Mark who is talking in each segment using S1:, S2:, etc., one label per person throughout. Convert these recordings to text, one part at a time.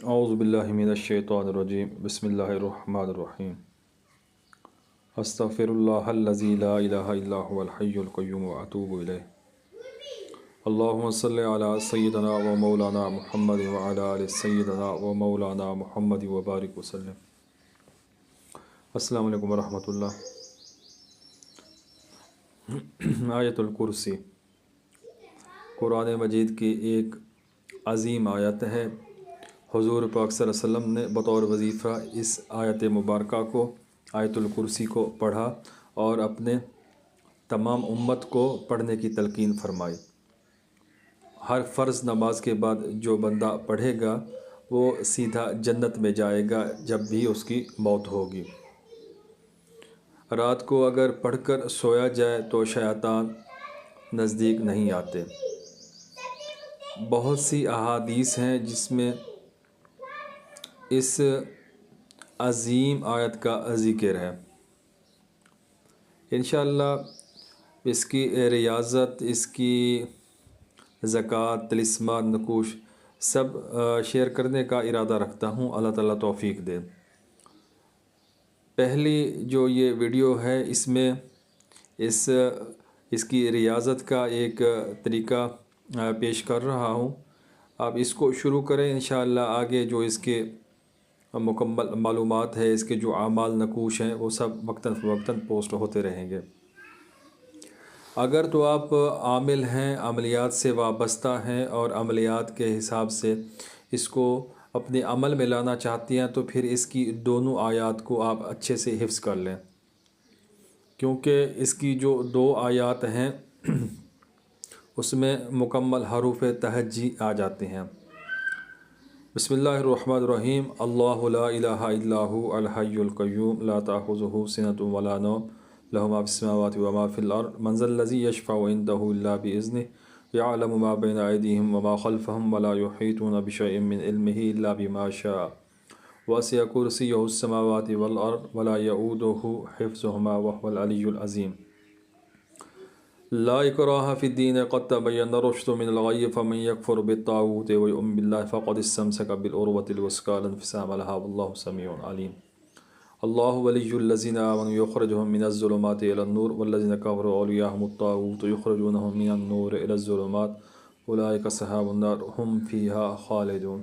S1: اعوذ باللہ من الشیطان الرجیم بسم اللہ الرحمن الرحیم استغفر اللہ الذی لا الہ الا هو الحی القیوم واتوب الیہ اللہم صلی علی سیدنا و مولانا محمد وعلی آل سیدنا و مولانا محمد وبارک وسلم۔ السلام علیکم ورحمۃ اللہ۔ آیت الکرسی قرآن مجید کی ایک عظیم آیت ہے۔ حضور پاک صلی اللہ علیہ وسلم نے بطور وظیفہ اس آیت مبارکہ کو، آیت الکرسی کو پڑھا اور اپنے تمام امت کو پڑھنے کی تلقین فرمائی۔ ہر فرض نماز کے بعد جو بندہ پڑھے گا وہ سیدھا جنت میں جائے گا جب بھی اس کی موت ہوگی۔ رات کو اگر پڑھ کر سویا جائے تو شیطان نزدیک نہیں آتے۔ بہت سی احادیث ہیں جس میں اس عظیم آیت کا ذکر ہے۔ انشاءاللہ اس کی ریاضت، اس کی زکوٰۃ، تلسمات، نقوش سب شیئر کرنے کا ارادہ رکھتا ہوں۔ اللہ تعالیٰ توفیق دے۔ پہلی جو یہ ویڈیو ہے اس میں اس کی ریاضت کا ایک طریقہ پیش کر رہا ہوں۔ آپ اس کو شروع کریں، انشاءاللہ آگے جو اس کے مکمل معلومات ہے، اس کے جو اعمال نقوش ہیں وہ سب وقتاً فوقتاً پوسٹ ہوتے رہیں گے۔ اگر تو آپ عامل ہیں، عملیات سے وابستہ ہیں اور عملیات کے حساب سے اس کو اپنے عمل میں لانا چاہتے ہیں تو پھر اس کی دونوں آیات کو آپ اچھے سے حفظ کر لیں، کیونکہ اس کی جو دو آیات ہیں اس میں مکمل حروف تہجی آ جاتے ہیں۔ بسم اللہ الرحمن الرحیم۔ اللہ لا الہ الا هو الحی القیوم لا تأخذہ سنۃ ولا نوم لہ ما فی السماوات وما فی الارض من ذا الذی یشفع عندہ الا بإذنہ یعلم ما بین ایدیہم وما خلفہم ولا یحیطون بشیء من علمہ الا بما شاء وسع کرسیہ السماوات والارض ولا یؤودہ حفظہما وہو العلی العظیم۔ لا اکراہ فی الدین قد تبین الرشد من الغی فمن یکفر بالطاغوت ویؤمن باللہ فقد استمسک بالعروۃ الوثقی لا انفصام لہا واللہ سمیع علیم۔ اللہ ولی الذین آمنوا یخرجہم من الظلمات الی النور والذین کفروا اولیاءہم الطاغوت یخرجونہم من النور الی الظلمات اولئک اصحاب النار ھم فیہا خالدون۔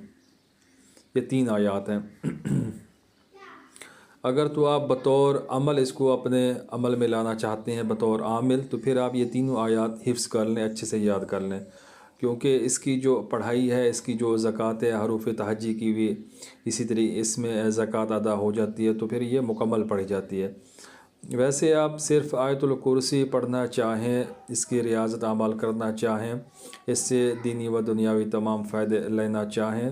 S1: یہ تین آیات ہیں۔ اگر تو آپ بطور عمل اس کو اپنے عمل میں لانا چاہتے ہیں بطور عامل، تو پھر آپ یہ تینوں آیات حفظ کر لیں، اچھے سے یاد کر لیں، کیونکہ اس کی جو پڑھائی ہے، اس کی جو زکوٰۃ ہے، حروف تہجی کی بھی اسی طرح اس میں زکوٰۃ ادا ہو جاتی ہے، تو پھر یہ مکمل پڑھی جاتی ہے۔ ویسے آپ صرف آیت الکرسی پڑھنا چاہیں، اس کی ریاضت عمل کرنا چاہیں، اس سے دینی و دنیاوی تمام فائدے لینا چاہیں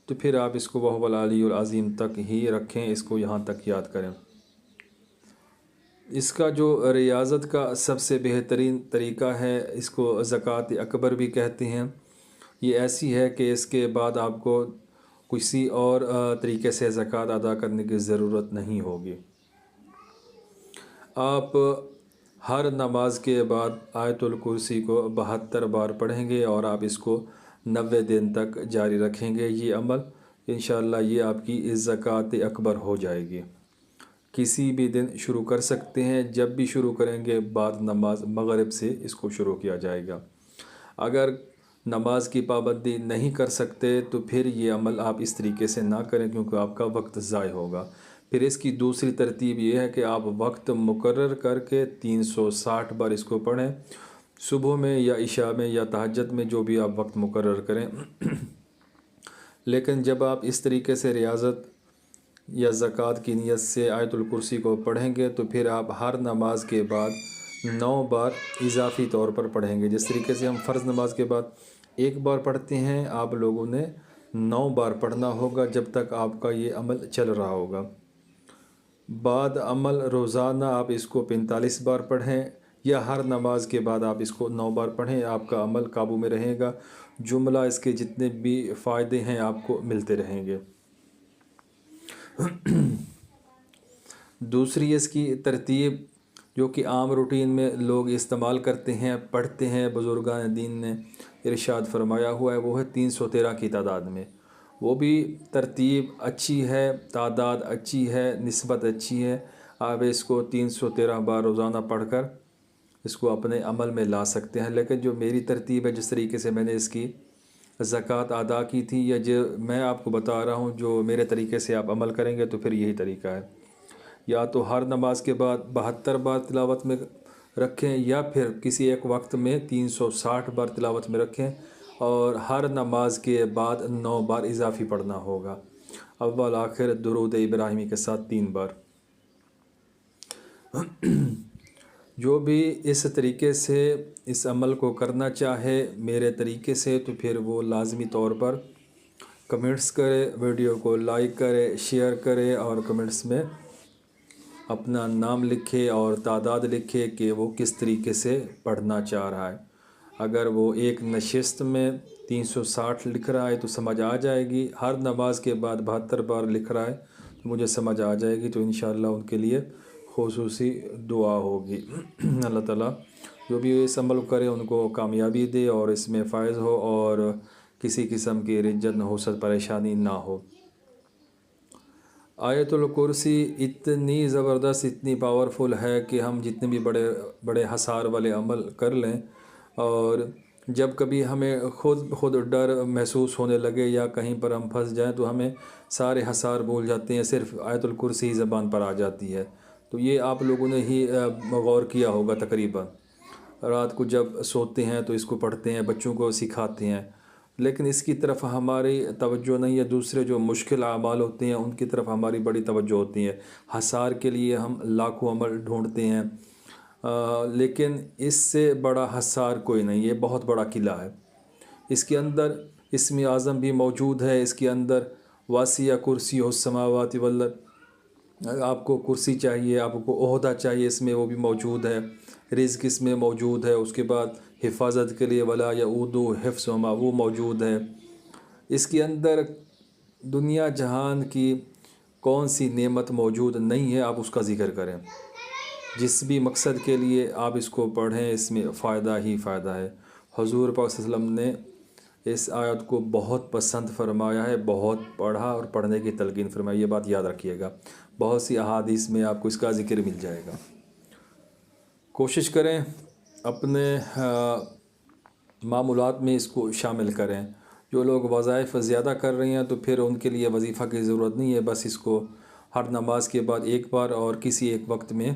S1: تو پھر آپ اس کو وہو العلی العظیم تک ہی رکھیں، اس کو یہاں تک یاد کریں۔ اس کا جو ریاضت کا سب سے بہترین طریقہ ہے، اس کو زکوٰۃ اکبر بھی کہتے ہیں، یہ ایسی ہے کہ اس کے بعد آپ کو کسی اور طریقے سے زکوٰۃ ادا کرنے کی ضرورت نہیں ہوگی۔ آپ ہر نماز کے بعد آیت الکرسی کو 72 بار پڑھیں گے اور آپ اس کو 90 دن تک جاری رکھیں گے۔ یہ عمل انشاءاللہ یہ آپ کی زکوٰۃ اکبر ہو جائے گی۔ کسی بھی دن شروع کر سکتے ہیں، جب بھی شروع کریں گے بعد نماز مغرب سے اس کو شروع کیا جائے گا۔ اگر نماز کی پابندی نہیں کر سکتے تو پھر یہ عمل آپ اس طریقے سے نہ کریں، کیونکہ آپ کا وقت ضائع ہوگا۔ پھر اس کی دوسری ترتیب یہ ہے کہ آپ وقت مقرر کر کے 360 بار اس کو پڑھیں، صبح میں یا عشاء میں یا تہجد میں، جو بھی آپ وقت مقرر کریں۔ لیکن جب آپ اس طریقے سے ریاضت یا زکوٰۃ کی نیت سے آیت الکرسی کو پڑھیں گے تو پھر آپ ہر نماز کے بعد 9 بار اضافی طور پر پڑھیں گے۔ جس طریقے سے ہم فرض نماز کے بعد 1 بار پڑھتے ہیں، آپ لوگوں نے 9 بار پڑھنا ہوگا جب تک آپ کا یہ عمل چل رہا ہوگا۔ بعد عمل روزانہ آپ اس کو 45 بار پڑھیں یا ہر نماز کے بعد آپ اس کو 9 بار پڑھیں، آپ کا عمل قابو میں رہے گا۔ جملہ اس کے جتنے بھی فائدے ہیں آپ کو ملتے رہیں گے۔ دوسری اس کی ترتیب جو کہ عام روٹین میں لوگ استعمال کرتے ہیں، پڑھتے ہیں، بزرگان دین نے ارشاد فرمایا ہوا ہے، وہ ہے 313 کی تعداد میں۔ وہ بھی ترتیب اچھی ہے، تعداد اچھی ہے، نسبت اچھی ہے۔ آپ اس کو 313 بار روزانہ پڑھ کر اس کو اپنے عمل میں لا سکتے ہیں۔ لیکن جو میری ترتیب ہے، جس طریقے سے میں نے اس کی زکوٰۃ ادا کی تھی، یا جو میں آپ کو بتا رہا ہوں، جو میرے طریقے سے آپ عمل کریں گے تو پھر یہی طریقہ ہے۔ یا تو ہر نماز کے بعد 72 بار تلاوت میں رکھیں، یا پھر کسی ایک وقت میں 360 بار تلاوت میں رکھیں، اور ہر نماز کے بعد 9 بار اضافی پڑھنا ہوگا، اول آخر درود ابراہیمی کے ساتھ 3 بار۔ جو بھی اس طریقے سے اس عمل کو کرنا چاہے میرے طریقے سے، تو پھر وہ لازمی طور پر کمنٹس کرے، ویڈیو کو لائک کرے، شیئر کرے، اور کمنٹس میں اپنا نام لکھے اور تعداد لکھے کہ وہ کس طریقے سے پڑھنا چاہ رہا ہے۔ اگر وہ ایک نشست میں 360 لکھ رہا ہے تو سمجھ آ جائے گی، ہر نماز کے بعد 72 بار لکھ رہا ہے تو مجھے سمجھ آ جائے گی، تو انشاءاللہ ان کے لیے خصوصی دعا ہوگی۔ اللہ تعالیٰ جو بھی اس عمل کرے ان کو کامیابی دے اور اس میں فائز ہو، اور کسی قسم کی رجت نحوست پریشانی نہ ہو۔ آیت الکرسی اتنی زبردست، اتنی پاورفل ہے کہ ہم جتنے بھی بڑے بڑے حصار والے عمل کر لیں، اور جب کبھی ہمیں خود ڈر محسوس ہونے لگے یا کہیں پر ہم پھنس جائیں تو ہمیں سارے حصار بھول جاتے ہیں، صرف آیت الکرسی ہی زبان پر آ جاتی ہے۔ تو یہ آپ لوگوں نے ہی غور کیا ہوگا، تقریباً رات کو جب سوتے ہیں تو اس کو پڑھتے ہیں، بچوں کو سکھاتے ہیں، لیکن اس کی طرف ہماری توجہ نہیں ہے۔ دوسرے جو مشکل اعمال ہوتے ہیں ان کی طرف ہماری بڑی توجہ ہوتی ہے۔ حصار کے لیے ہم لاکھوں عمل ڈھونڈتے ہیں، لیکن اس سے بڑا حصار کوئی نہیں، یہ بہت بڑا قلعہ ہے۔ اس کے اندر اسم اعظم بھی موجود ہے، اس کے اندر واسع کرسی السماوات والارض، آپ کو کرسی چاہیے، آپ کو عہدہ چاہیے، اس میں وہ بھی موجود ہے۔ رزق اس میں موجود ہے، اس کے بعد حفاظت کے لیے ولا یعودہ حفظہما وہ موجود ہے۔ اس کے اندر دنیا جہان کی کون سی نعمت موجود نہیں ہے، آپ اس کا ذکر کریں۔ جس بھی مقصد کے لیے آپ اس کو پڑھیں، اس میں فائدہ ہی فائدہ ہے۔ حضور پاک صلی اللہ علیہ وسلم نے اس آیت کو بہت پسند فرمایا ہے، بہت پڑھا اور پڑھنے کی تلقین فرمائی، یہ بات یاد رکھیے گا۔ بہت سی احادیث میں آپ کو اس کا ذکر مل جائے گا۔ کوشش کریں اپنے معمولات میں اس کو شامل کریں۔ جو لوگ وظائف زیادہ کر رہے ہیں تو پھر ان کے لیے وظیفہ کی ضرورت نہیں ہے، بس اس کو ہر نماز کے بعد 1 بار اور کسی ایک وقت میں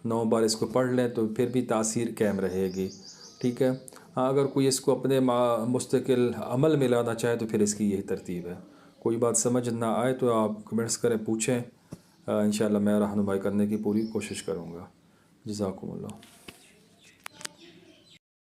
S1: 9 بار اس کو پڑھ لیں تو پھر بھی تاثیر قائم رہے گی، ٹھیک ہے۔ ہاں، اگر کوئی اس کو اپنے مستقل عمل میں لانا چاہے تو پھر اس کی یہی ترتیب ہے۔ کوئی بات سمجھ نہ آئے تو آپ کمنٹس کریں، پوچھیں، انشاءاللہ میں رہنمائی کرنے کی پوری کوشش کروں گا۔ جزاکم اللہ۔